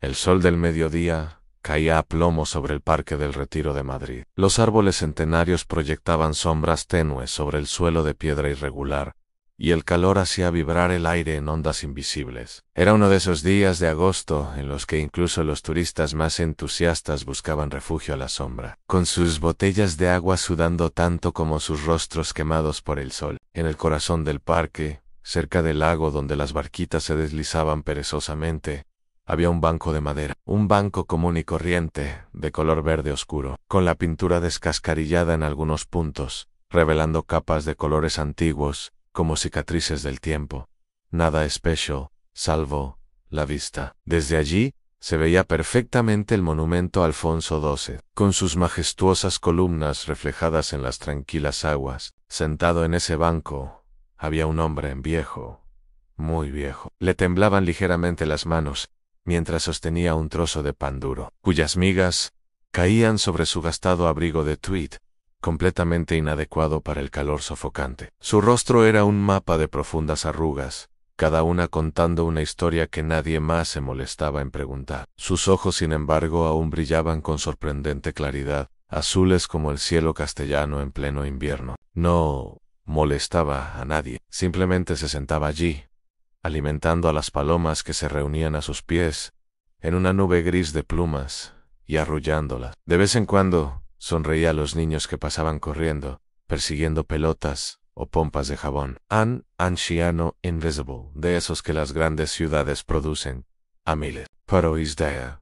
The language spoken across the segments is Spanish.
El sol del mediodía caía a plomo sobre el Parque del Retiro de Madrid. Los árboles centenarios proyectaban sombras tenues sobre el suelo de piedra irregular, y el calor hacía vibrar el aire en ondas invisibles. Era uno de esos días de agosto en los que incluso los turistas más entusiastas buscaban refugio a la sombra, con sus botellas de agua sudando tanto como sus rostros quemados por el sol. En el corazón del parque, cerca del lago donde las barquitas se deslizaban perezosamente, había un banco de madera, un banco común y corriente, de color verde oscuro, con la pintura descascarillada en algunos puntos, revelando capas de colores antiguos, como cicatrices del tiempo. Nada especial, salvo la vista. Desde allí, se veía perfectamente el monumento a Alfonso XII, con sus majestuosas columnas reflejadas en las tranquilas aguas. Sentado en ese banco, había un hombre viejo, muy viejo. Le temblaban ligeramente las manos, mientras sostenía un trozo de pan duro, cuyas migas caían sobre su gastado abrigo de tweed, completamente inadecuado para el calor sofocante. Su rostro era un mapa de profundas arrugas, cada una contando una historia que nadie más se molestaba en preguntar. Sus ojos, sin embargo, aún brillaban con sorprendente claridad, azules como el cielo castellano en pleno invierno. No molestaba a nadie, simplemente se sentaba allí, alimentando a las palomas que se reunían a sus pies, en una nube gris de plumas, y arrullándolas. De vez en cuando, sonreía a los niños que pasaban corriendo, persiguiendo pelotas o pompas de jabón. An anciano invisible, de esos que las grandes ciudades producen a miles. Pero Isdea,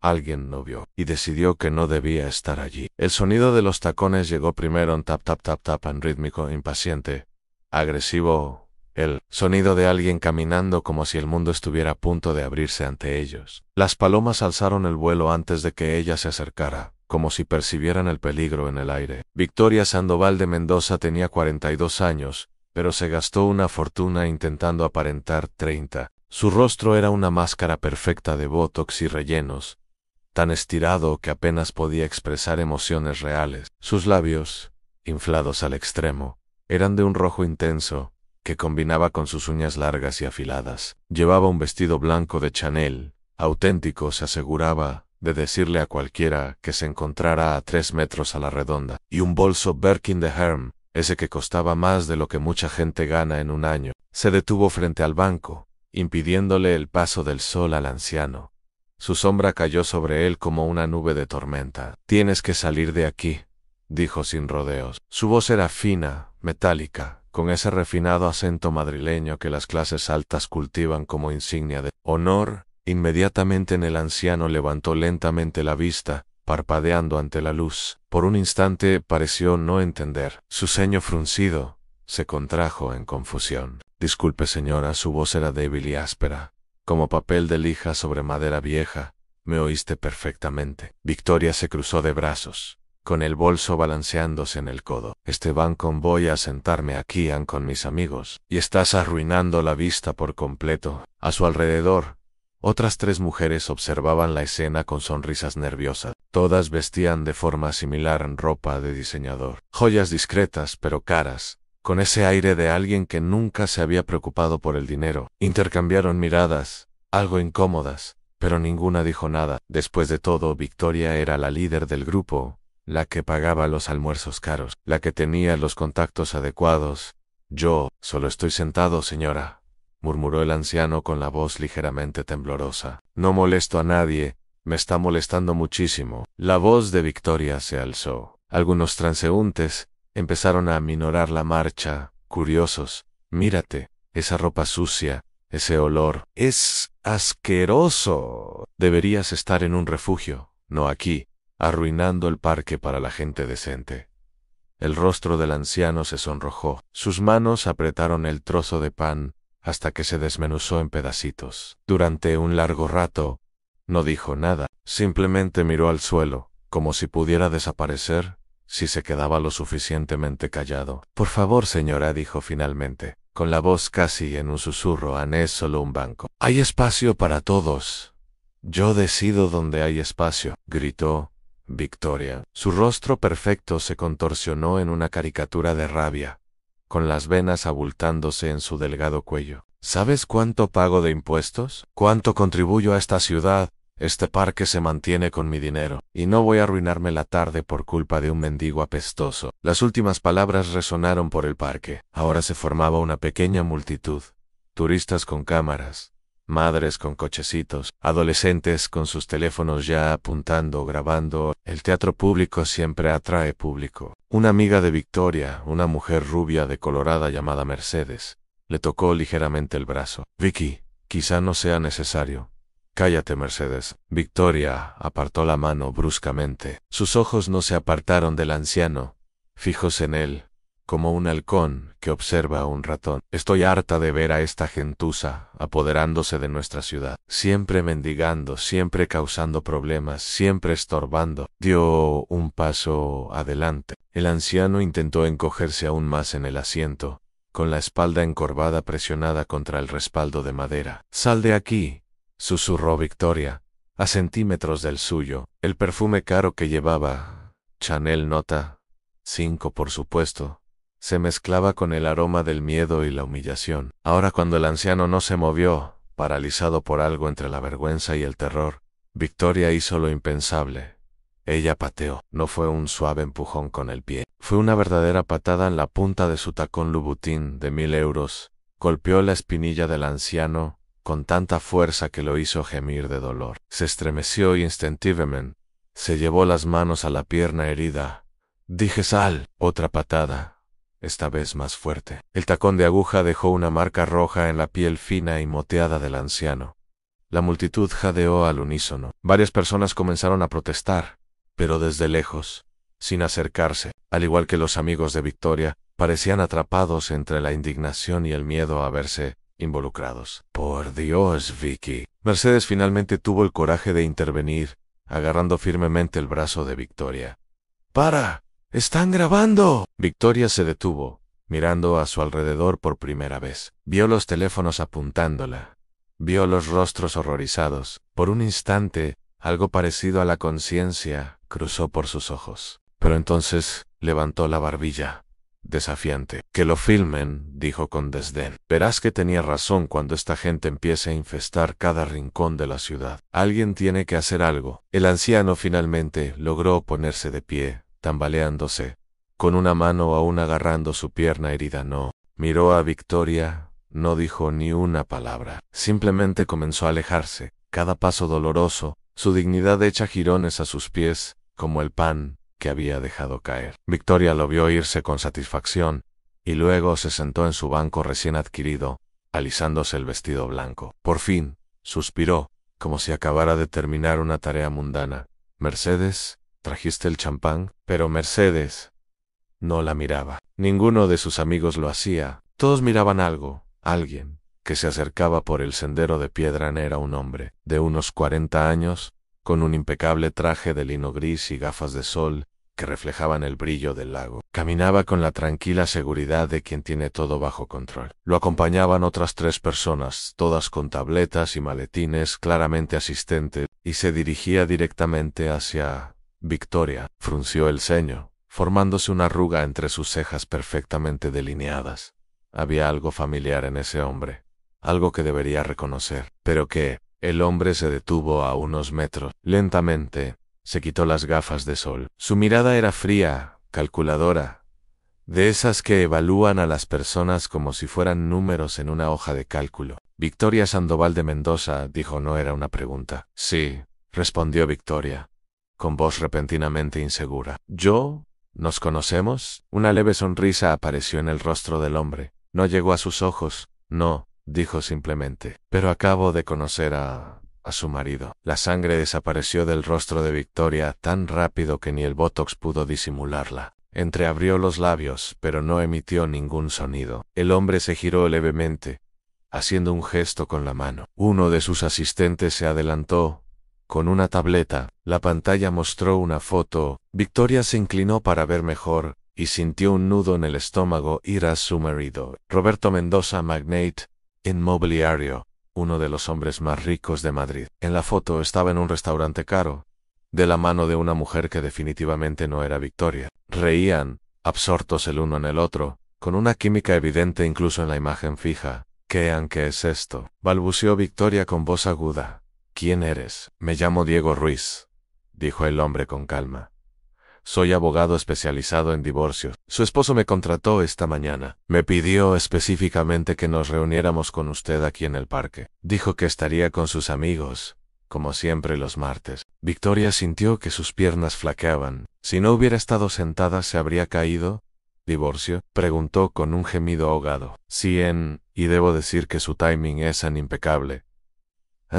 alguien lo vio, y decidió que no debía estar allí. El sonido de los tacones llegó primero en tap tap tap tap en rítmico, impaciente, agresivo, el sonido de alguien caminando como si el mundo estuviera a punto de abrirse ante ellos. Las palomas alzaron el vuelo antes de que ella se acercara, como si percibieran el peligro en el aire. Victoria Sandoval de Mendoza tenía 42 años, pero se gastó una fortuna intentando aparentar 30. Su rostro era una máscara perfecta de botox y rellenos, tan estirado que apenas podía expresar emociones reales. Sus labios, inflados al extremo, eran de un rojo intenso, que combinaba con sus uñas largas y afiladas. Llevaba un vestido blanco de Chanel, auténtico, se aseguraba de decirle a cualquiera que se encontrara a 3 metros a la redonda, y un bolso Birkin de Herm, ese que costaba más de lo que mucha gente gana en un año. Se detuvo frente al banco, impidiéndole el paso del sol al anciano. Su sombra cayó sobre él como una nube de tormenta. «Tienes que salir de aquí», dijo sin rodeos. Su voz era fina, metálica, con ese refinado acento madrileño que las clases altas cultivan como insignia de honor. Inmediatamente el anciano levantó lentamente la vista, parpadeando ante la luz. Por un instante pareció no entender. Su ceño fruncido se contrajo en confusión. «Disculpe, señora», su voz era débil y áspera, como papel de lija sobre madera vieja. «Me oíste perfectamente». Victoria se cruzó de brazos, con el bolso balanceándose en el codo. «Voy a sentarme aquí con mis amigos, y estás arruinando la vista por completo». A su alrededor, otras 3 mujeres observaban la escena con sonrisas nerviosas. Todas vestían de forma similar en ropa de diseñador, joyas discretas pero caras, con ese aire de alguien que nunca se había preocupado por el dinero. Intercambiaron miradas, algo incómodas, pero ninguna dijo nada. Después de todo, Victoria era la líder del grupo, la que pagaba los almuerzos caros, la que tenía los contactos adecuados. «Yo solo estoy sentado, señora», murmuró el anciano con la voz ligeramente temblorosa. «No molesto a nadie, me está molestando muchísimo». La voz de Victoria se alzó. Algunos transeúntes empezaron a aminorar la marcha, curiosos. «Mírate, esa ropa sucia, ese olor. Es asqueroso. Deberías estar en un refugio, no aquí, arruinando el parque para la gente decente». El rostro del anciano se sonrojó. Sus manos apretaron el trozo de pan hasta que se desmenuzó en pedacitos. Durante un largo rato, no dijo nada. Simplemente miró al suelo, como si pudiera desaparecer si se quedaba lo suficientemente callado. «Por favor, señora», dijo finalmente, con la voz casi en un susurro. «Es solo un banco. Hay espacio para todos. Yo decido dónde hay espacio», gritó Victoria. Su rostro perfecto se contorsionó en una caricatura de rabia, con las venas abultándose en su delgado cuello. «¿Sabes cuánto pago de impuestos? ¿Cuánto contribuyo a esta ciudad? Este parque se mantiene con mi dinero, y no voy a arruinarme la tarde por culpa de un mendigo apestoso. Las últimas palabras resonaron por el parque. Ahora se formaba una pequeña multitud. Turistas con cámaras, madres con cochecitos, adolescentes con sus teléfonos ya apuntando, grabando. El teatro público siempre atrae público. Una amiga de Victoria, una mujer rubia decolorada llamada Mercedes, le tocó ligeramente el brazo. Vicky, quizá no sea necesario. Cállate, Mercedes. Victoria apartó la mano bruscamente. Sus ojos no se apartaron del anciano, fijos en él, como un halcón que observa a un ratón. Estoy harta de ver a esta gentuza apoderándose de nuestra ciudad, siempre mendigando, siempre causando problemas, siempre estorbando. Dio un paso adelante. El anciano intentó encogerse aún más en el asiento, con la espalda encorvada presionada contra el respaldo de madera. Sal de aquí, susurró Victoria, a centímetros del suyo. El perfume caro que llevaba, Chanel Nota 5 por supuesto, se mezclaba con el aroma del miedo y la humillación. Ahora cuando el anciano no se movió, paralizado por algo entre la vergüenza y el terror, Victoria hizo lo impensable. Ella pateó. No fue un suave empujón con el pie. Fue una verdadera patada en la punta de su tacón Louboutin de 1000 euros. Golpeó la espinilla del anciano con tanta fuerza que lo hizo gemir de dolor. Se estremeció instintivamente. Se llevó las manos a la pierna herida. Dije sal. Otra patada, esta vez más fuerte. El tacón de aguja dejó una marca roja en la piel fina y moteada del anciano. La multitud jadeó al unísono. Varias personas comenzaron a protestar, pero desde lejos, sin acercarse. Al igual que los amigos de Victoria, parecían atrapados entre la indignación y el miedo a verse involucrados. Por Dios, Vicky. Mercedes finalmente tuvo el coraje de intervenir, agarrando firmemente el brazo de Victoria. ¡Para! ¡Están grabando! Victoria se detuvo, mirando a su alrededor por primera vez. Vio los teléfonos apuntándola. Vio los rostros horrorizados. Por un instante, algo parecido a la conciencia cruzó por sus ojos. Pero entonces levantó la barbilla, desafiante. Que lo filmen, dijo con desdén. Verás que tenía razón cuando esta gente empiece a infestar cada rincón de la ciudad. Alguien tiene que hacer algo. El anciano finalmente logró ponerse de pie, tambaleándose, con una mano aún agarrando su pierna herida. No. Miró a Victoria, no dijo ni una palabra. Simplemente comenzó a alejarse, cada paso doloroso, su dignidad hecha jirones a sus pies, como el pan que había dejado caer. Victoria lo vio irse con satisfacción, y luego se sentó en su banco recién adquirido, alisándose el vestido blanco. Por fin, suspiró, como si acabara de terminar una tarea mundana. Mercedes, ¿trajiste el champán? Pero Mercedes no la miraba. Ninguno de sus amigos lo hacía. Todos miraban algo, alguien, que se acercaba por el sendero de piedra. Era un hombre, de unos 40 años, con un impecable traje de lino gris y gafas de sol, que reflejaban el brillo del lago. Caminaba con la tranquila seguridad de quien tiene todo bajo control. Lo acompañaban otras 3 personas, todas con tabletas y maletines, claramente asistentes, y se dirigía directamente hacia Victoria. Frunció el ceño, formándose una arruga entre sus cejas perfectamente delineadas. Había algo familiar en ese hombre, algo que debería reconocer, pero que el hombre se detuvo a unos metros. Lentamente, se quitó las gafas de sol. Su mirada era fría, calculadora, de esas que evalúan a las personas como si fueran números en una hoja de cálculo. Victoria Sandoval de Mendoza, dijo. No era una pregunta. Sí, respondió Victoria, con voz repentinamente insegura. ¿Yo? ¿Nos conocemos? Una leve sonrisa apareció en el rostro del hombre. No llegó a sus ojos. No, dijo simplemente. Pero acabo de conocer a su marido. La sangre desapareció del rostro de Victoria tan rápido que ni el botox pudo disimularla. Entreabrió los labios, pero no emitió ningún sonido. El hombre se giró levemente, haciendo un gesto con la mano. Uno de sus asistentes se adelantó con una tableta. La pantalla mostró una foto. Victoria se inclinó para ver mejor y sintió un nudo en el estómago. Era su marido, Roberto Mendoza, magnate inmobiliario, uno de los hombres más ricos de Madrid. En la foto estaba en un restaurante caro, de la mano de una mujer que definitivamente no era Victoria. Reían, absortos el uno en el otro, con una química evidente incluso en la imagen fija. ¿Qué es esto?, balbuceó Victoria con voz aguda. ¿Quién eres? Me llamo Diego Ruiz, dijo el hombre con calma. Soy abogado especializado en divorcios. Su esposo me contrató esta mañana. Me pidió específicamente que nos reuniéramos con usted aquí en el parque. Dijo que estaría con sus amigos, como siempre los martes. Victoria sintió que sus piernas flaqueaban. Si no hubiera estado sentada, ¿se habría caído? ¿Divorcio? Preguntó con un gemido ahogado. Sí, y debo decir que su timing es tan impecable.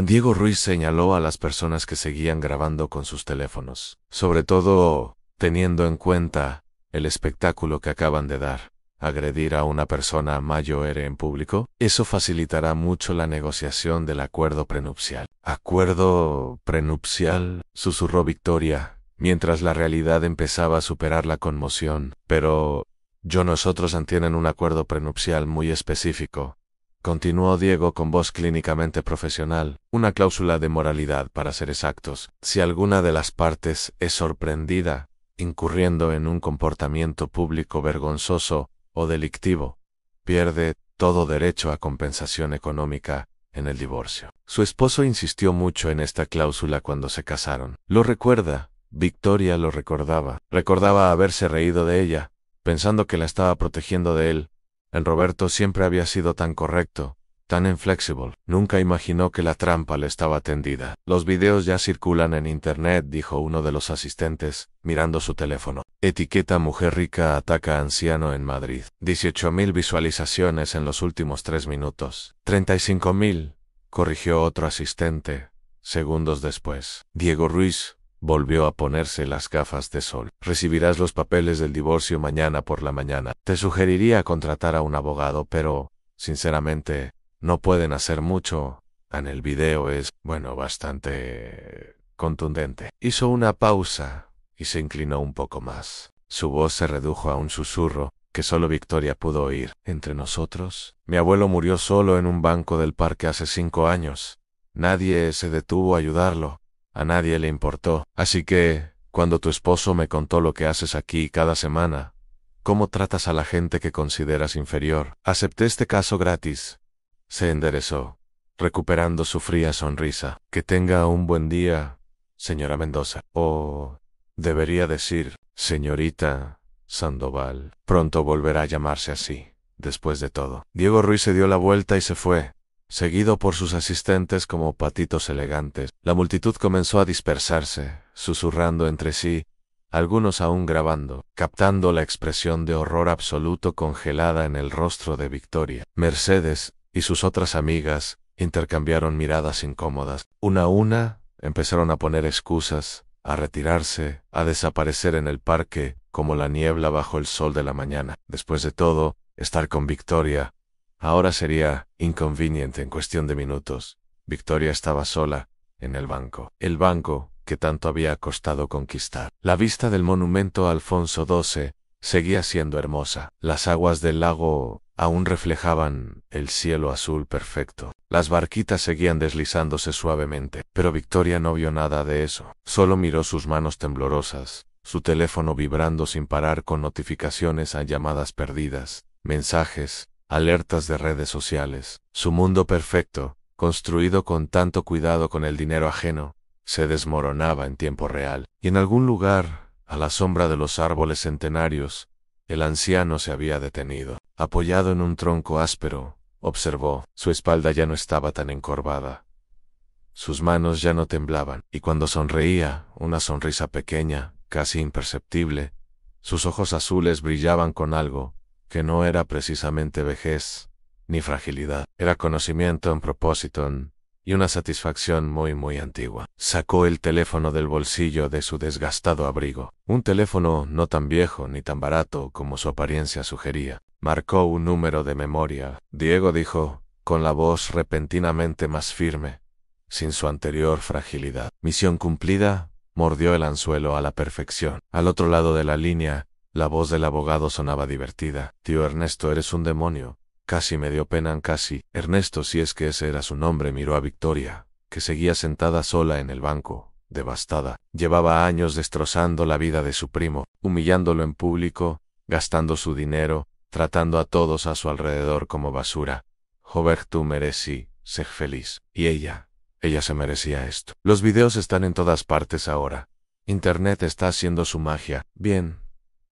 Diego Ruiz señaló a las personas que seguían grabando con sus teléfonos, sobre todo teniendo en cuenta el espectáculo que acaban de dar. Agredir a una persona mayor en público, eso facilitará mucho la negociación del acuerdo prenupcial. ¿Acuerdo prenupcial?, susurró Victoria, mientras la realidad empezaba a superar la conmoción. Pero nosotros tienen un acuerdo prenupcial muy específico, continuó Diego con voz clínicamente profesional, una cláusula de moralidad para ser exactos. Si alguna de las partes es sorprendida, incurriendo en un comportamiento público vergonzoso o delictivo, pierde todo derecho a compensación económica en el divorcio. Su esposo insistió mucho en esta cláusula cuando se casaron. ¿Lo recuerda? Victoria lo recordaba. Recordaba haberse reído de ella, pensando que la estaba protegiendo de él. El Roberto siempre había sido tan correcto, tan inflexible. Nunca imaginó que la trampa le estaba tendida. Los videos ya circulan en internet, dijo uno de los asistentes, mirando su teléfono. Etiqueta mujer rica ataca a anciano en Madrid. 18.000 visualizaciones en los últimos 3 minutos. 35.000, corrigió otro asistente, segundos después. Diego Ruiz volvió a ponerse las gafas de sol. Recibirás los papeles del divorcio mañana por la mañana. Te sugeriría contratar a un abogado, pero, sinceramente, no pueden hacer mucho. En el video es, bastante contundente. Hizo una pausa y se inclinó un poco más. Su voz se redujo a un susurro que solo Victoria pudo oír. Entre nosotros, mi abuelo murió solo en un banco del parque hace 5 años. Nadie se detuvo a ayudarlo. A nadie le importó. Así que, cuando tu esposo me contó lo que haces aquí cada semana, cómo tratas a la gente que consideras inferior, acepté este caso gratis. Se enderezó, recuperando su fría sonrisa. Que tenga un buen día, señora Mendoza. O debería decir, señorita Sandoval. Pronto volverá a llamarse así, después de todo. Diego Ruiz se dio la vuelta y se fue, seguido por sus asistentes como patitos elegantes. La multitud comenzó a dispersarse, susurrando entre sí, algunos aún grabando, captando la expresión de horror absoluto congelada en el rostro de Victoria. Mercedes y sus otras amigas intercambiaron miradas incómodas. Una a una, empezaron a poner excusas, a retirarse, a desaparecer en el parque, como la niebla bajo el sol de la mañana. Después de todo, estar con Victoria ahora sería inconveniente en cuestión de minutos. Victoria estaba sola, en el banco. El banco que tanto había costado conquistar. La vista del monumento a Alfonso XII seguía siendo hermosa. Las aguas del lago aún reflejaban el cielo azul perfecto. Las barquitas seguían deslizándose suavemente, pero Victoria no vio nada de eso. Solo miró sus manos temblorosas, su teléfono vibrando sin parar con notificaciones a llamadas perdidas, mensajes, alertas de redes sociales. Su mundo perfecto, construido con tanto cuidado con el dinero ajeno, se desmoronaba en tiempo real. Y en algún lugar, a la sombra de los árboles centenarios, el anciano se había detenido. Apoyado en un tronco áspero, observó, su espalda ya no estaba tan encorvada. Sus manos ya no temblaban, y cuando sonreía, una sonrisa pequeña, casi imperceptible, sus ojos azules brillaban con algo que no era precisamente vejez ni fragilidad. Era conocimiento en propósito y una satisfacción muy antigua. Sacó el teléfono del bolsillo de su desgastado abrigo. Un teléfono no tan viejo ni tan barato como su apariencia sugería. Marcó un número de memoria. Diego dijo, con la voz repentinamente más firme, sin su anterior fragilidad. Misión cumplida. Mordió el anzuelo a la perfección. Al otro lado de la línea, la voz del abogado sonaba divertida. Tío Ernesto, eres un demonio. Casi me dio pena. Ernesto, si es que ese era su nombre, miró a Victoria, que seguía sentada sola en el banco, devastada. Llevaba años destrozando la vida de su primo, humillándolo en público, gastando su dinero, tratando a todos a su alrededor como basura. Jover, tú merecí ser feliz. Y ella, Ella se merecía esto. Los videos están en todas partes ahora. Internet está haciendo su magia. Bien.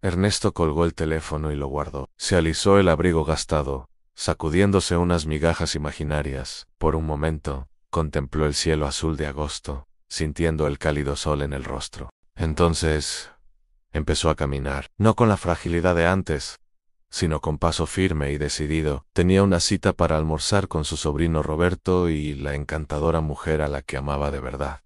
Ernesto colgó el teléfono y lo guardó. Se alisó el abrigo gastado, sacudiéndose unas migajas imaginarias. Por un momento, contempló el cielo azul de agosto, sintiendo el cálido sol en el rostro. Entonces, empezó a caminar, no con la fragilidad de antes, sino con paso firme y decidido. Tenía una cita para almorzar con su sobrino Roberto y la encantadora mujer a la que amaba de verdad.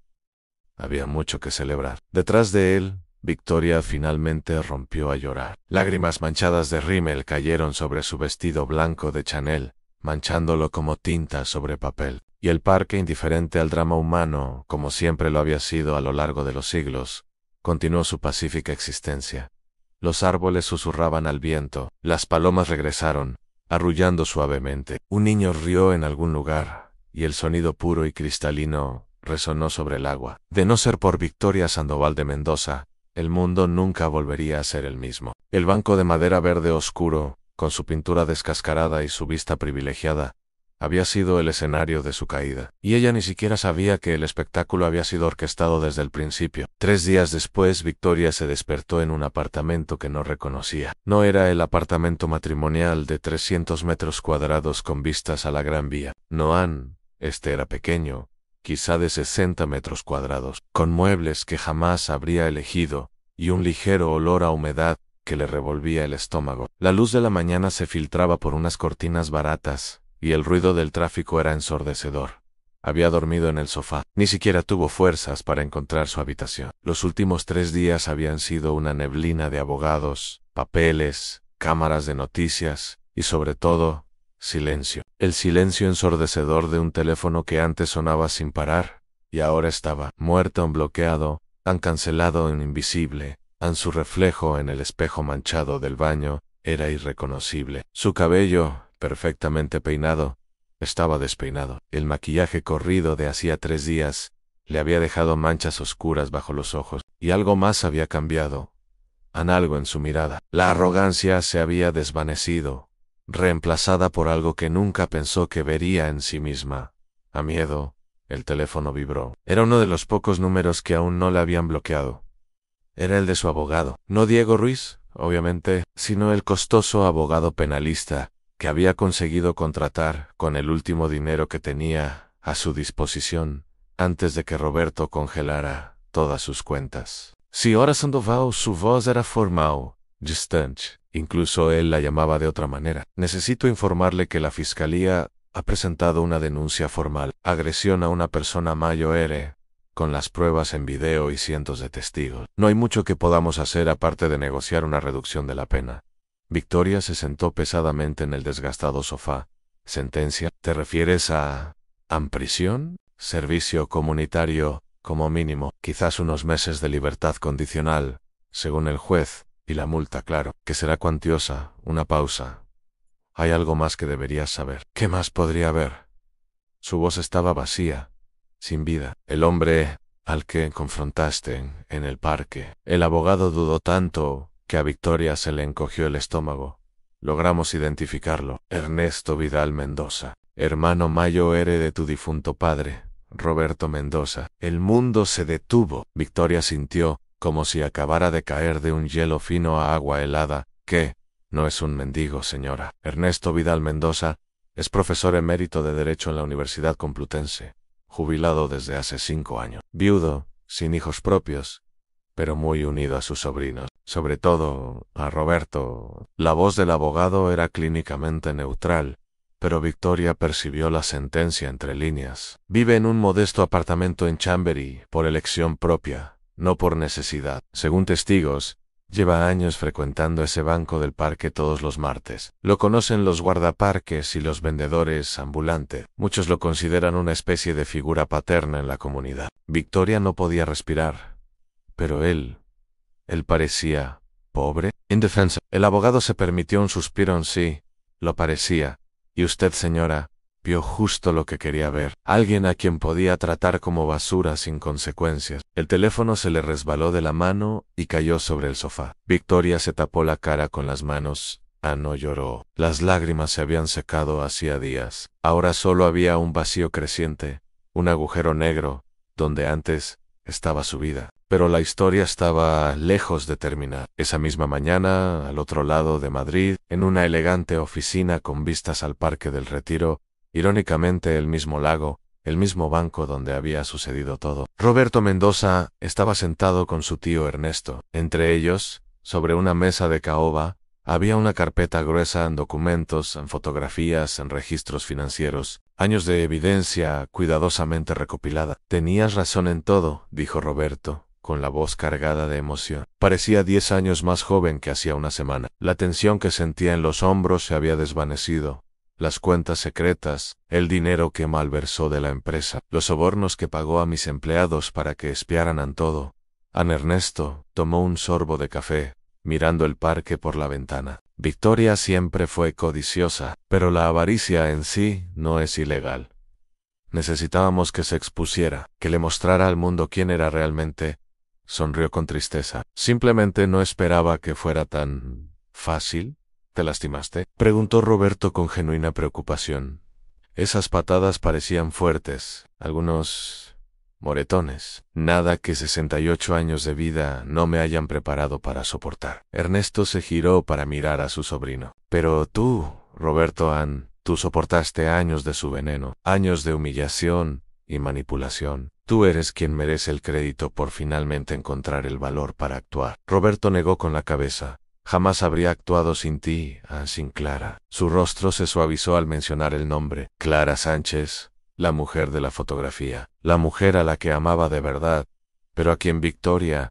Había mucho que celebrar. Detrás de él, Victoria finalmente rompió a llorar. Lágrimas manchadas de rímel cayeron sobre su vestido blanco de Chanel, manchándolo como tinta sobre papel. Y el parque, indiferente al drama humano, como siempre lo había sido a lo largo de los siglos, continuó su pacífica existencia. Los árboles susurraban al viento, las palomas regresaron, arrullando suavemente. Un niño rió en algún lugar, y el sonido puro y cristalino resonó sobre el agua. De no ser por Victoria Sandoval de Mendoza, el mundo nunca volvería a ser el mismo. El banco de madera verde oscuro, con su pintura descascarada y su vista privilegiada, había sido el escenario de su caída, y ella ni siquiera sabía que el espectáculo había sido orquestado desde el principio. 3 días después, Victoria se despertó en un apartamento que no reconocía. No era el apartamento matrimonial de 300 metros cuadrados con vistas a la Gran Vía. Noan, este era pequeño, quizá de 60 metros cuadrados, con muebles que jamás habría elegido, y un ligero olor a humedad que le revolvía el estómago. La luz de la mañana se filtraba por unas cortinas baratas, y el ruido del tráfico era ensordecedor. Había dormido en el sofá. Ni siquiera tuvo fuerzas para encontrar su habitación. Los últimos 3 días habían sido una neblina de abogados, papeles, cámaras de noticias, y sobre todo, silencio. El silencio ensordecedor de un teléfono que antes sonaba sin parar, y ahora estaba muerto en bloqueado, tan cancelado en invisible, su reflejo en el espejo manchado del baño, era irreconocible. Su cabello, perfectamente peinado, estaba despeinado. El maquillaje corrido de hacía 3 días le había dejado manchas oscuras bajo los ojos, y algo más había cambiado. Algo en su mirada. La arrogancia se había desvanecido, reemplazada por algo que nunca pensó que vería en sí misma. A miedo, el teléfono vibró. Era uno de los pocos números que aún no le habían bloqueado. Era el de su abogado. No Diego Ruiz, obviamente, sino el costoso abogado penalista que había conseguido contratar con el último dinero que tenía a su disposición antes de que Roberto congelara todas sus cuentas. Señora Sandoval, su voz era formal, distante. Incluso él la llamaba de otra manera. Necesito informarle que la fiscalía ha presentado una denuncia formal. Agresión a una persona mayor, con las pruebas en video y cientos de testigos. No hay mucho que podamos hacer aparte de negociar una reducción de la pena. Victoria se sentó pesadamente en el desgastado sofá. ¿Sentencia? ¿Te refieres a prisión? Servicio comunitario, como mínimo. Quizás unos meses de libertad condicional, según el juez, y la multa, claro, que será cuantiosa. Una pausa. Hay algo más que deberías saber. ¿Qué más podría haber? Su voz estaba vacía, sin vida. El hombre al que confrontaste en el parque. El abogado dudó tanto que a Victoria se le encogió el estómago. Logramos identificarlo. Ernesto Vidal Mendoza, hermano mayor de tu difunto padre, Roberto Mendoza. El mundo se detuvo. Victoria sintió, como si acabara de caer de un hielo fino a agua helada, que no es un mendigo, señora. Ernesto Vidal Mendoza es profesor emérito de Derecho en la Universidad Complutense, jubilado desde hace 5 años. Viudo, sin hijos propios, pero muy unido a sus sobrinos, sobre todo a Roberto. La voz del abogado era clínicamente neutral, pero Victoria percibió la sentencia entre líneas. Vive en un modesto apartamento en Chambery, por elección propia, no por necesidad. Según testigos, lleva años frecuentando ese banco del parque todos los martes. Lo conocen los guardaparques y los vendedores ambulantes. Muchos lo consideran una especie de figura paterna en la comunidad. Victoria no podía respirar. Pero él parecía pobre, indefenso. El abogado se permitió un suspiro en sí. Lo parecía. Y usted, señora, vio justo lo que quería ver. Alguien a quien podía tratar como basura sin consecuencias. El teléfono se le resbaló de la mano y cayó sobre el sofá. Victoria se tapó la cara con las manos. No lloró. Las lágrimas se habían secado hacía días. Ahora solo había un vacío creciente, un agujero negro, donde antes estaba su vida. Pero la historia estaba lejos de terminar. Esa misma mañana, al otro lado de Madrid, en una elegante oficina con vistas al Parque del Retiro, irónicamente el mismo lago, el mismo banco donde había sucedido todo, Roberto Mendoza estaba sentado con su tío Ernesto. Entre ellos, sobre una mesa de caoba, había una carpeta gruesa en documentos, en fotografías, en registros financieros, años de evidencia cuidadosamente recopilada. Tenías razón en todo, dijo Roberto, con la voz cargada de emoción. Parecía 10 años más joven que hacía una semana. La tensión que sentía en los hombros se había desvanecido. Las cuentas secretas, el dinero que malversó de la empresa, los sobornos que pagó a mis empleados para que espiaran en todo. An Ernesto tomó un sorbo de café, mirando el parque por la ventana. Victoria siempre fue codiciosa, pero la avaricia en sí no es ilegal. Necesitábamos que se expusiera, que le mostrara al mundo quién era realmente. Sonrió con tristeza. Simplemente no esperaba que fuera tan fácil. ¿Te lastimaste?, preguntó Roberto con genuina preocupación. Esas patadas parecían fuertes, algunos moretones. Nada que 68 años de vida no me hayan preparado para soportar. Ernesto se giró para mirar a su sobrino. Pero tú, Roberto tú soportaste años de su veneno, años de humillación y manipulación. Tú eres quien merece el crédito por finalmente encontrar el valor para actuar. Roberto negó con la cabeza. Jamás habría actuado sin ti, sin Clara. Su rostro se suavizó al mencionar el nombre. Clara Sánchez, la mujer de la fotografía, la mujer a la que amaba de verdad, pero a quien Victoria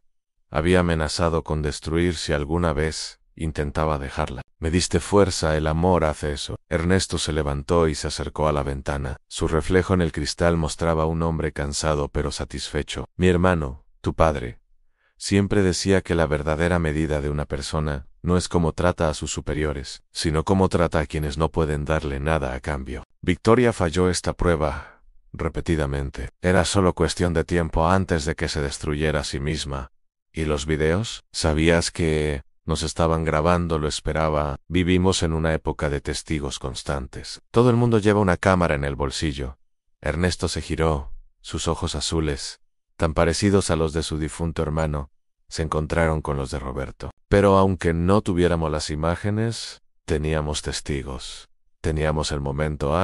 había amenazado con destruir si alguna vez intentaba dejarla. Me diste fuerza, el amor hace eso. Ernesto se levantó y se acercó a la ventana. Su reflejo en el cristal mostraba a un hombre cansado pero satisfecho. Mi hermano, tu padre, siempre decía que la verdadera medida de una persona no es cómo trata a sus superiores, sino cómo trata a quienes no pueden darle nada a cambio. Victoria falló esta prueba repetidamente. Era solo cuestión de tiempo antes de que se destruyera a sí misma. ¿Y los videos? ¿Sabías que nos estaban grabando? Lo esperaba. Vivimos en una época de testigos constantes. Todo el mundo lleva una cámara en el bolsillo. Ernesto se giró, sus ojos azules, tan parecidos a los de su difunto hermano, se encontraron con los de Roberto. Pero aunque no tuviéramos las imágenes, teníamos testigos. Teníamos el momento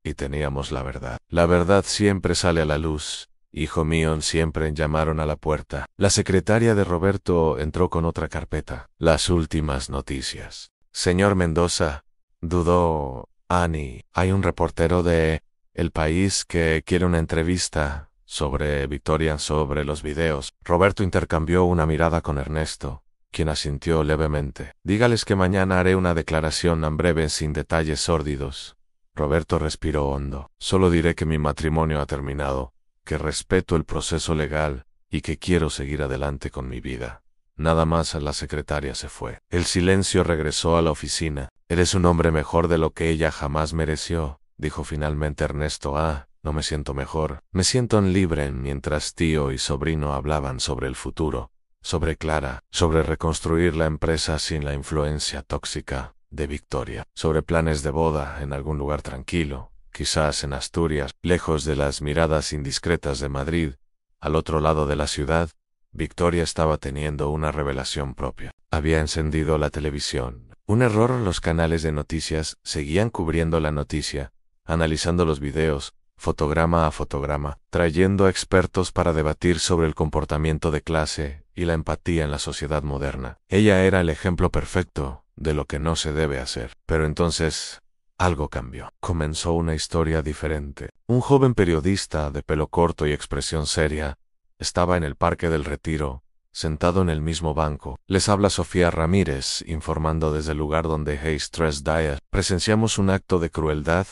y teníamos la verdad. La verdad siempre sale a la luz. Hijo mío, siempre llamaron a la puerta. La secretaria de Roberto entró con otra carpeta. Las últimas noticias. Señor Mendoza, dudó Annie. Hay un reportero de El País que quiere una entrevista sobre Victoria, sobre los videos. Roberto intercambió una mirada con Ernesto, quien asintió levemente. Dígales que mañana haré una declaración en breve sin detalles sórdidos. Roberto respiró hondo. Solo diré que mi matrimonio ha terminado, que respeto el proceso legal y que quiero seguir adelante con mi vida. Nada más. La secretaria se fue. El silencio regresó a la oficina. Eres un hombre mejor de lo que ella jamás mereció, dijo finalmente Ernesto. No me siento mejor. Me siento libre. Mientras tío y sobrino hablaban sobre el futuro, sobre Clara, sobre reconstruir la empresa sin la influencia tóxica de Victoria, sobre planes de boda en algún lugar tranquilo, quizás en Asturias, lejos de las miradas indiscretas de Madrid, al otro lado de la ciudad, Victoria estaba teniendo una revelación propia. Había encendido la televisión. Un error. Los canales de noticias seguían cubriendo la noticia, analizando los videos, fotograma a fotograma, trayendo a expertos para debatir sobre el comportamiento de clase y la empatía en la sociedad moderna. Ella era el ejemplo perfecto de lo que no se debe hacer. Pero entonces algo cambió. Comenzó una historia diferente. Un joven periodista de pelo corto y expresión seria estaba en el Parque del Retiro, sentado en el mismo banco. Les habla Sofía Ramírez, informando desde el lugar donde Stress Diet presenciamos un acto de crueldad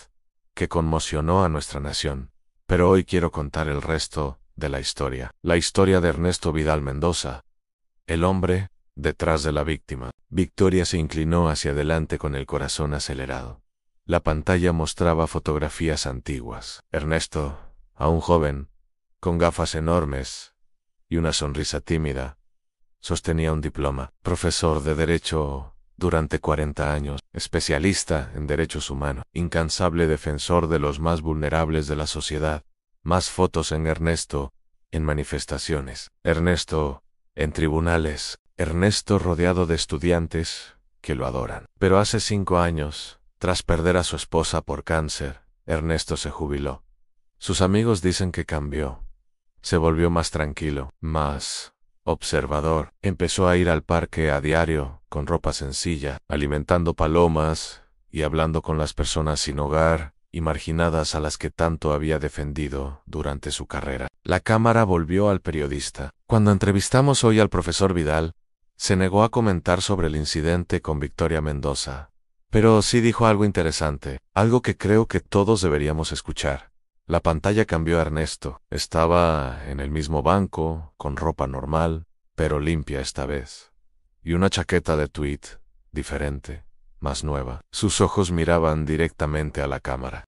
que conmocionó a nuestra nación. Pero hoy quiero contar el resto de la historia. La historia de Ernesto Vidal Mendoza, el hombre detrás de la víctima. Victoria se inclinó hacia adelante con el corazón acelerado. La pantalla mostraba fotografías antiguas. Ernesto, aún joven, con gafas enormes y una sonrisa tímida, sostenía un diploma. Profesor de Derecho durante 40 años, especialista en derechos humanos, incansable defensor de los más vulnerables de la sociedad. Más fotos en Ernesto, en manifestaciones. Ernesto, en tribunales. Ernesto rodeado de estudiantes que lo adoran. Pero hace 5 años, tras perder a su esposa por cáncer, Ernesto se jubiló. Sus amigos dicen que cambió. Se volvió más tranquilo, más observador. Empezó a ir al parque a diario, con ropa sencilla, alimentando palomas y hablando con las personas sin hogar y marginadas a las que tanto había defendido durante su carrera. La cámara volvió al periodista. Cuando entrevistamos hoy al profesor Vidal, se negó a comentar sobre el incidente con Victoria Mendoza. Pero sí dijo algo interesante, algo que creo que todos deberíamos escuchar. La pantalla cambió a Ernesto. Estaba en el mismo banco, con ropa normal, pero limpia esta vez. Y una chaqueta de tweed, diferente, más nueva. Sus ojos miraban directamente a la cámara.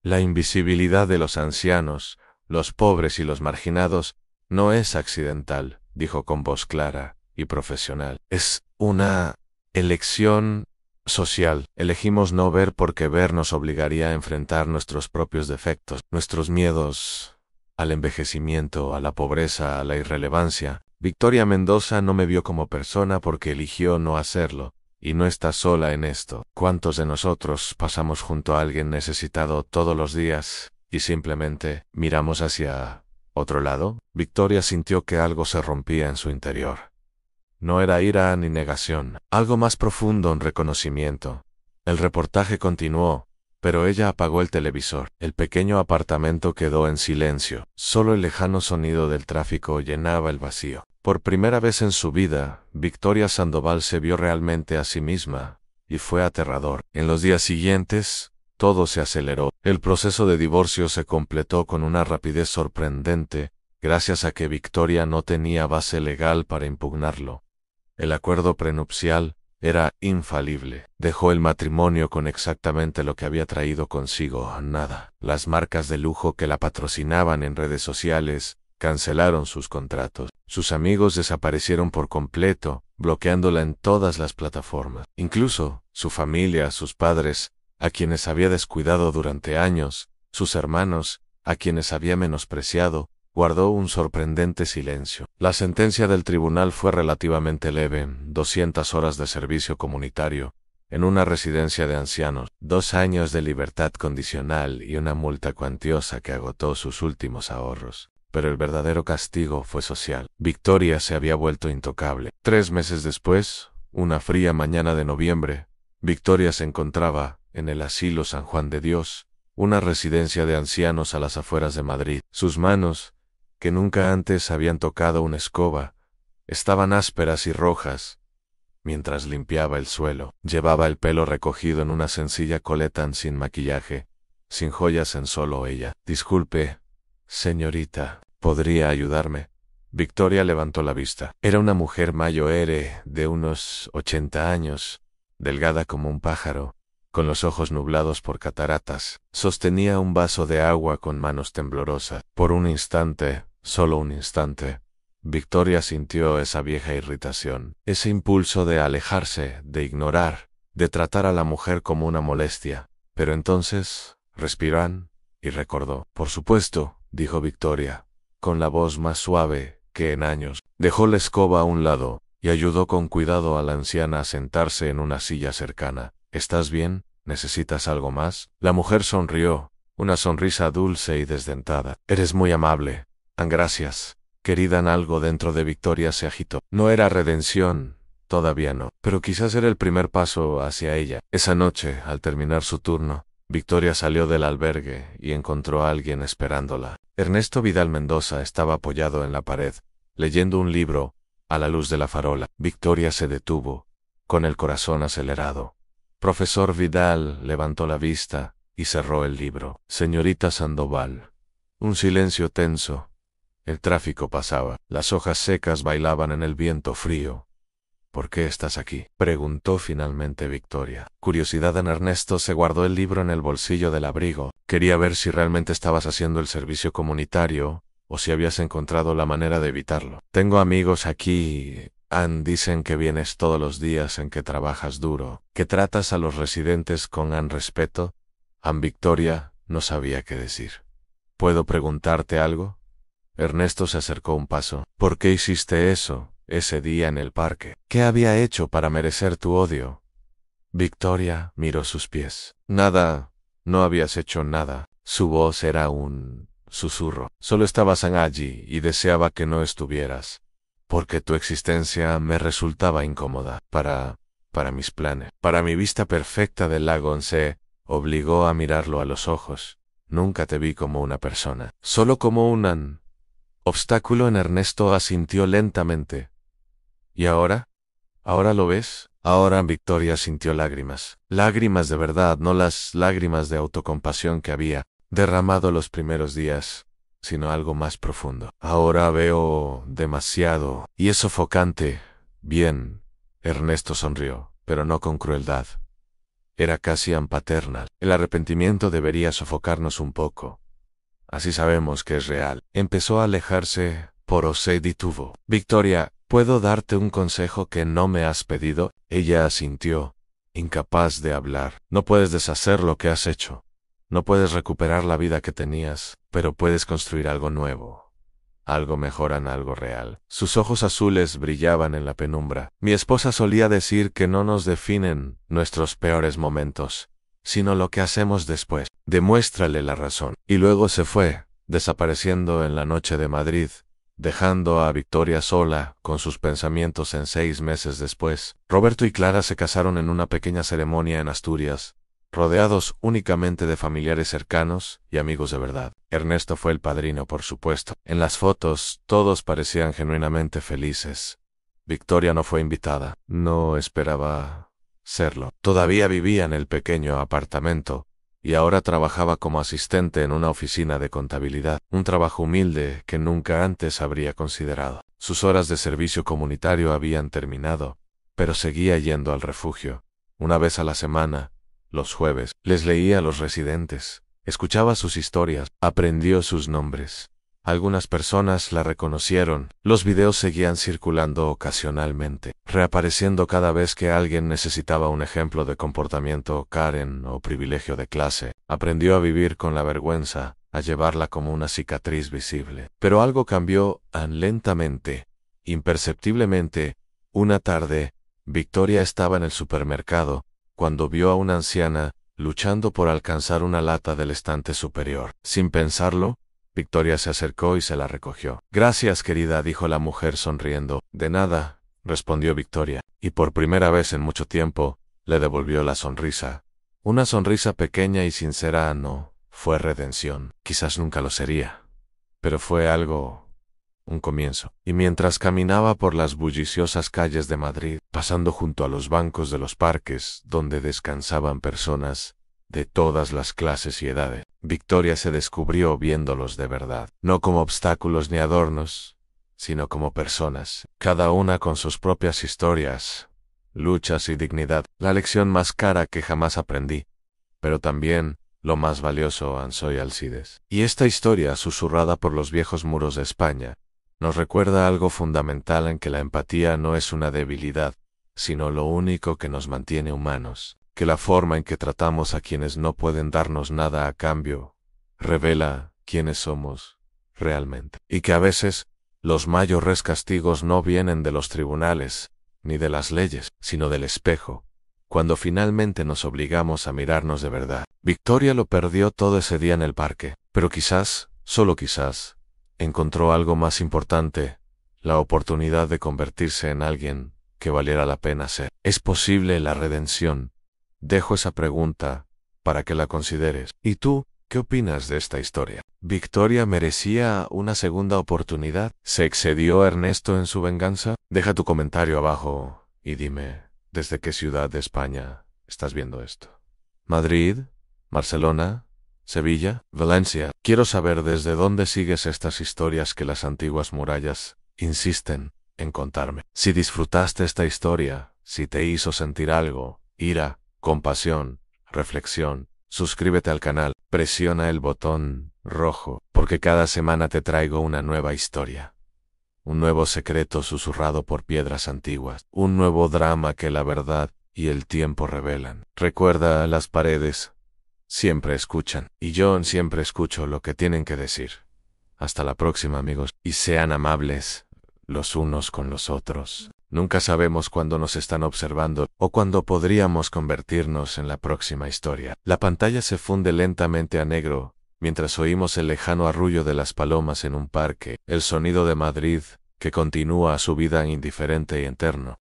La invisibilidad de los ancianos, los pobres y los marginados, no es accidental, dijo con voz clara y profesional. Es una elección social. Elegimos no ver porque ver nos obligaría a enfrentar nuestros propios defectos, nuestros miedos al envejecimiento, a la pobreza, a la irrelevancia. Victoria Mendoza no me vio como persona porque eligió no hacerlo. Y no está sola en esto. ¿Cuántos de nosotros pasamos junto a alguien necesitado todos los días y simplemente miramos hacia otro lado? Victoria sintió que algo se rompía en su interior. No era ira ni negación, algo más profundo en reconocimiento. El reportaje continuó, pero ella apagó el televisor. El pequeño apartamento quedó en silencio. Solo el lejano sonido del tráfico llenaba el vacío. Por primera vez en su vida, Victoria Sandoval se vio realmente a sí misma, y fue aterrador. En los días siguientes, todo se aceleró. El proceso de divorcio se completó con una rapidez sorprendente, gracias a que Victoria no tenía base legal para impugnarlo. El acuerdo prenupcial era infalible. Dejó el matrimonio con exactamente lo que había traído consigo, nada. Las marcas de lujo que la patrocinaban en redes sociales cancelaron sus contratos. Sus amigos desaparecieron por completo, bloqueándola en todas las plataformas. Incluso su familia, sus padres, a quienes había descuidado durante años, sus hermanos, a quienes había menospreciado, guardó un sorprendente silencio. La sentencia del tribunal fue relativamente leve, 200 horas de servicio comunitario, en una residencia de ancianos, 2 años de libertad condicional y una multa cuantiosa que agotó sus últimos ahorros. Pero el verdadero castigo fue social. Victoria se había vuelto intocable. 3 meses después, una fría mañana de noviembre, Victoria se encontraba en el Asilo San Juan de Dios, una residencia de ancianos a las afueras de Madrid. Sus manos, que nunca antes habían tocado una escoba, estaban ásperas y rojas. Mientras limpiaba el suelo, llevaba el pelo recogido en una sencilla coleta sin maquillaje, sin joyas en solo ella. Disculpe, señorita, ¿podría ayudarme? Victoria levantó la vista. Era una mujer mayor de unos 80 años, delgada como un pájaro, con los ojos nublados por cataratas. Sostenía un vaso de agua con manos temblorosas. Por un instante, solo un instante, Victoria sintió esa vieja irritación, ese impulso de alejarse, de ignorar, de tratar a la mujer como una molestia. Pero entonces, respiró y recordó. Por supuesto, dijo Victoria, con la voz más suave que en años. Dejó la escoba a un lado y ayudó con cuidado a la anciana a sentarse en una silla cercana. ¿Estás bien? ¿Necesitas algo más? La mujer sonrió, una sonrisa dulce y desdentada. Eres muy amable. Gracias. Querida. Algo dentro de Victoria se agitó. No era redención, todavía no, pero quizás era el primer paso hacia ella. Esa noche, al terminar su turno, Victoria salió del albergue y encontró a alguien esperándola. Ernesto Vidal Mendoza estaba apoyado en la pared, leyendo un libro, a la luz de la farola. Victoria se detuvo, con el corazón acelerado. Profesor Vidal levantó la vista y cerró el libro. Señorita Sandoval. Un silencio tenso. El tráfico pasaba. Las hojas secas bailaban en el viento frío. ¿Por qué estás aquí?, preguntó finalmente Victoria. Curiosidad en Ernesto se guardó el libro en el bolsillo del abrigo. Quería ver si realmente estabas haciendo el servicio comunitario o si habías encontrado la manera de evitarlo. Tengo amigos aquí. Dicen que vienes todos los días, en que trabajas duro, que tratas a los residentes con respeto. Victoria no sabía qué decir. ¿Puedo preguntarte algo? Ernesto se acercó un paso. ¿Por qué hiciste eso, ese día en el parque? ¿Qué había hecho para merecer tu odio? Victoria miró sus pies. Nada, no habías hecho nada. Su voz era un susurro. Solo estabas allí y deseaba que no estuvieras, porque tu existencia me resultaba incómoda. Para mis planes. Para mi vista perfecta del lago se obligó a mirarlo a los ojos. Nunca te vi como una persona, solo como un obstáculo. En Ernesto asintió lentamente. ¿Y ahora? ¿Ahora lo ves? Ahora Victoria sintió lágrimas. Lágrimas de verdad, no las lágrimas de autocompasión que había derramado los primeros días, sino algo más profundo. Ahora veo demasiado, y es sofocante. Bien, Ernesto sonrió, pero no con crueldad. Era casi paternal. El arrepentimiento debería sofocarnos un poco. Así sabemos que es real. Empezó a alejarse, pero se detuvo. Victoria, ¿puedo darte un consejo que no me has pedido? Ella asintió, incapaz de hablar. No puedes deshacer lo que has hecho. No puedes recuperar la vida que tenías, pero puedes construir algo nuevo. Algo mejor, algo real. Sus ojos azules brillaban en la penumbra. Mi esposa solía decir que no nos definen nuestros peores momentos, sino lo que hacemos después. Demuéstrale la razón. Y luego se fue, desapareciendo en la noche de Madrid, dejando a Victoria sola con sus pensamientos. 6 meses después, Roberto y Clara se casaron en una pequeña ceremonia en Asturias, rodeados únicamente de familiares cercanos y amigos de verdad. Ernesto fue el padrino, por supuesto. En las fotos, todos parecían genuinamente felices. Victoria no fue invitada. No esperaba serlo. Todavía vivía en el pequeño apartamento, y ahora trabajaba como asistente en una oficina de contabilidad, un trabajo humilde que nunca antes habría considerado. Sus horas de servicio comunitario habían terminado, pero seguía yendo al refugio. Una vez a la semana, los jueves, les leía a los residentes, escuchaba sus historias, aprendió sus nombres. Algunas personas la reconocieron. Los videos seguían circulando ocasionalmente, reapareciendo cada vez que alguien necesitaba un ejemplo de comportamiento Karen o privilegio de clase. Aprendió a vivir con la vergüenza, a llevarla como una cicatriz visible. Pero algo cambió lentamente, imperceptiblemente. Una tarde, Victoria estaba en el supermercado, cuando vio a una anciana luchando por alcanzar una lata del estante superior. Sin pensarlo, Victoria se acercó y se la recogió. Gracias, querida, dijo la mujer sonriendo. De nada, respondió Victoria, y por primera vez en mucho tiempo, le devolvió la sonrisa. Una sonrisa pequeña y sincera. No fue redención, quizás nunca lo sería, pero fue un comienzo. Y mientras caminaba por las bulliciosas calles de Madrid, pasando junto a los bancos de los parques donde descansaban personas de todas las clases y edades, Victoria se descubrió viéndolos de verdad, no como obstáculos ni adornos, sino como personas, cada una con sus propias historias, luchas y dignidad. La lección más cara que jamás aprendí, pero también lo más valioso. Ansoy Alcides. Y esta historia, susurrada por los viejos muros de España, nos recuerda algo fundamental: en que la empatía no es una debilidad, sino lo único que nos mantiene humanos, que la forma en que tratamos a quienes no pueden darnos nada a cambio revela quiénes somos realmente, y que a veces los mayores castigos no vienen de los tribunales ni de las leyes, sino del espejo, cuando finalmente nos obligamos a mirarnos de verdad. Victoria lo perdió todo ese día en el parque, pero quizás, solo quizás, encontró algo más importante: la oportunidad de convertirse en alguien que valiera la pena ser. ¿Es posible la redención? Dejo esa pregunta para que la consideres. ¿Y tú, qué opinas de esta historia? ¿Victoria merecía una segunda oportunidad? ¿Se excedió Ernesto en su venganza? Deja tu comentario abajo y dime, ¿desde qué ciudad de España estás viendo esto? ¿Madrid? ¿Barcelona? ¿Sevilla? ¿Valencia? Quiero saber desde dónde sigues estas historias que las antiguas murallas insisten en contarme. Si disfrutaste esta historia, si te hizo sentir algo, ira, compasión, reflexión, suscríbete al canal, presiona el botón rojo, porque cada semana te traigo una nueva historia, un nuevo secreto susurrado por piedras antiguas, un nuevo drama que la verdad y el tiempo revelan. Recuerda, las paredes siempre escuchan, y yo siempre escucho lo que tienen que decir. Hasta la próxima, amigos, y sean amables los unos con los otros. Nunca sabemos cuándo nos están observando o cuándo podríamos convertirnos en la próxima historia. La pantalla se funde lentamente a negro, mientras oímos el lejano arrullo de las palomas en un parque, el sonido de Madrid, que continúa su vida indiferente y eterno.